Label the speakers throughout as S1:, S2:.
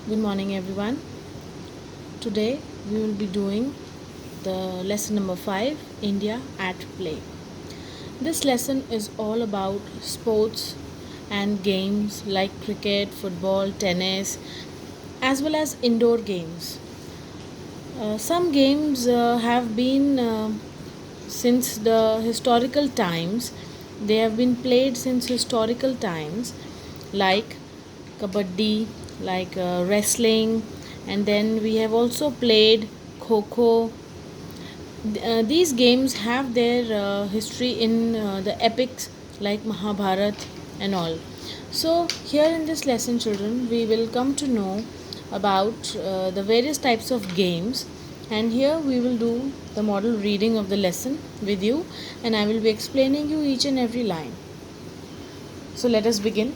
S1: Good morning, everyone. Today we will be doing the lesson number 5, India at Play. This lesson is all about sports and games like cricket, football, tennis, as well as indoor games. Some games have been since the historical times, they have been played since historical times, like kabaddi, like wrestling, and then we have also played kho. These games have their history in the epics like Mahabharat and all. So, here in this lesson, children, we will come to know about the various types of games, and here we will do the model reading of the lesson with you, and I will be explaining you each and every line. So, let us begin.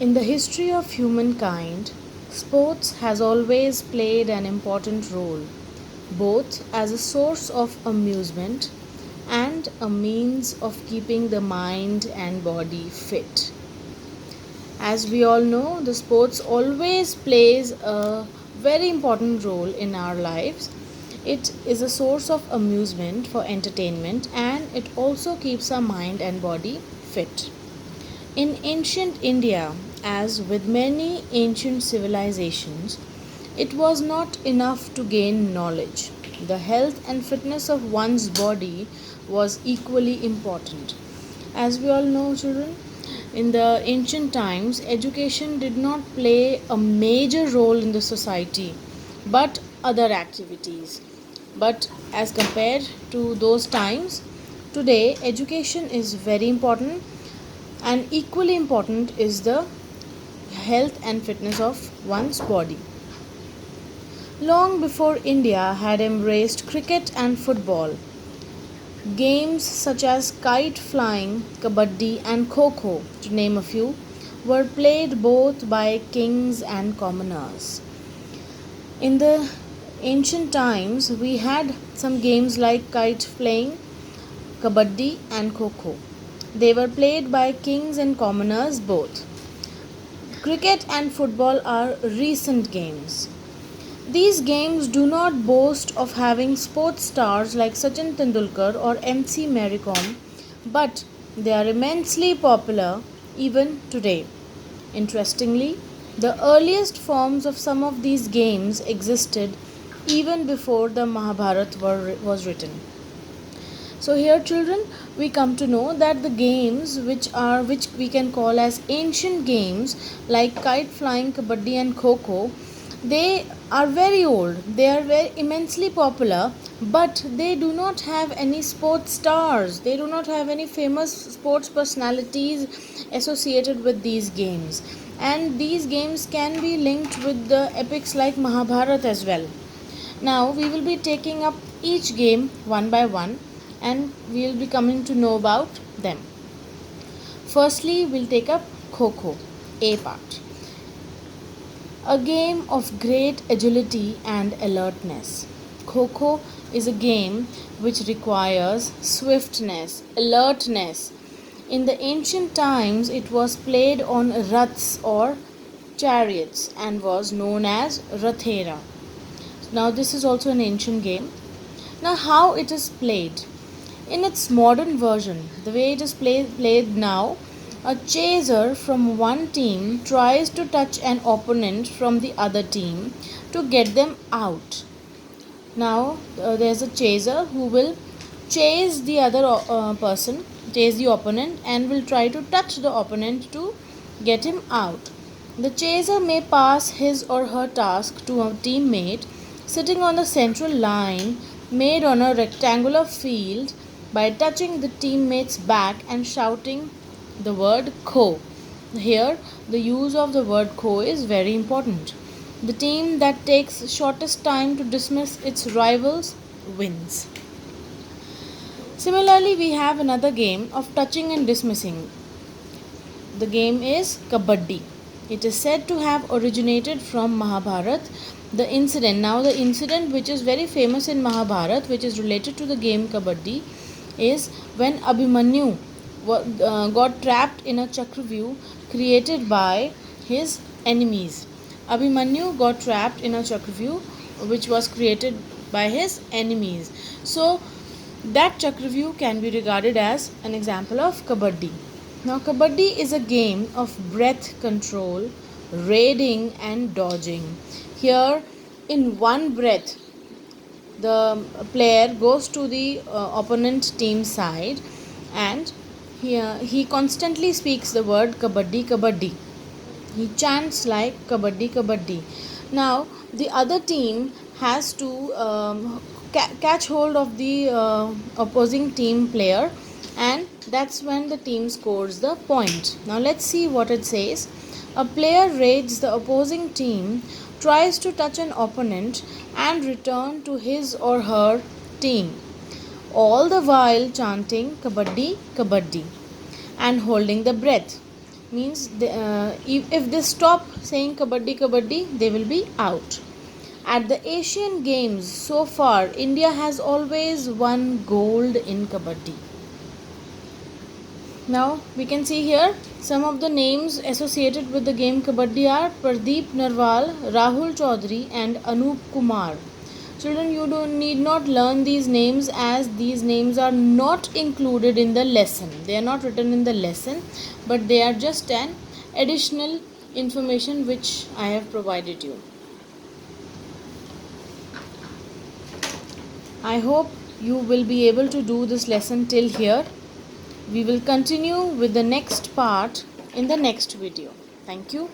S1: In the history of humankind, sports has always played an important role, both as a source of amusement and a means of keeping the mind and body fit. As we all know, the sports always plays a very important role in our lives. It is a source of amusement for entertainment, and it also keeps our mind and body fit. In ancient India, as with many ancient civilizations, it was not enough to gain knowledge. The health and fitness of one's body was equally important. As we all know, children, in the ancient times, education did not play a major role in the society, but other activities. But as compared to those times, today education is very important, and equally important is the health and fitness of one's body. Long before India had embraced cricket and football, games such as kite flying, kabaddi, and kho, to name a few, were played both by kings and commoners. In the ancient times, we had some games like kite flying, kabaddi, and kho. They were played by kings and commoners both. Cricket and football are recent games. These games do not boast of having sports stars like Sachin Tendulkar or MC Mary Kom, but they are immensely popular even today. Interestingly, the earliest forms of some of these games existed even before the Mahabharata was written. So here, children, we come to know that the games which we can call as ancient games like kite flying, kabaddi, and kho, they are very old. They are very immensely popular, but they do not have any sports stars. They do not have any famous sports personalities associated with these games. And these games can be linked with the epics like Mahabharata as well. Now we will be taking up each game one by one, and we will be coming to know about them. Firstly, we'll take up Kho, A part. A game of great agility and alertness. Kho is a game which requires swiftness, alertness. In the ancient times, it was played on raths or chariots and was known as Rathera. Now, this is also an ancient game. Now, how it is played? In its modern version, the way it is played now, a chaser from one team tries to touch an opponent from the other team to get them out. Now, there's a chaser who will chase the other person, chase the opponent, and will try to touch the opponent to get him out. The chaser may pass his or her task to a teammate sitting on the central line made on a rectangular field by touching the teammate's back and shouting the word Kho. Here, the use of the word Kho is very important. The team that takes shortest time to dismiss its rivals wins. Similarly, we have another game of touching and dismissing. The game is Kabaddi. It is said to have originated from Mahabharat. The incident which is very famous in Mahabharat, which is related to the game Kabaddi, is when Abhimanyu got trapped in a chakravyuh created by his enemies. Abhimanyu got trapped in a Chakravyuh which was created by his enemies. So that Chakravyuh can be regarded as an example of Kabaddi. Now, Kabaddi is a game of breath control, raiding, and dodging. Here, in one breath, the player goes to the opponent team side, and he constantly speaks the word Kabaddi, Kabaddi. He chants like Kabaddi, Kabaddi. Now, the other team has to catch hold of the opposing team player, and that's when the team scores the point. Now, let's see what it says. A player raids the opposing team, tries to touch an opponent, and return to his or her team, all the while chanting Kabaddi, Kabaddi and holding the breath. Means if they stop saying Kabaddi, Kabaddi, they will be out. At the Asian Games so far, India has always won gold in Kabaddi. Now we can see here some of the names associated with the game Kabaddi are Pradeep Narwal, Rahul Chaudhary, and Anup Kumar. Children, you need not learn these names as these names are not included in the lesson. They are not written in the lesson, but they are just an additional information which I have provided you. I hope you will be able to do this lesson till here. We will continue with the next part in the next video. Thank you.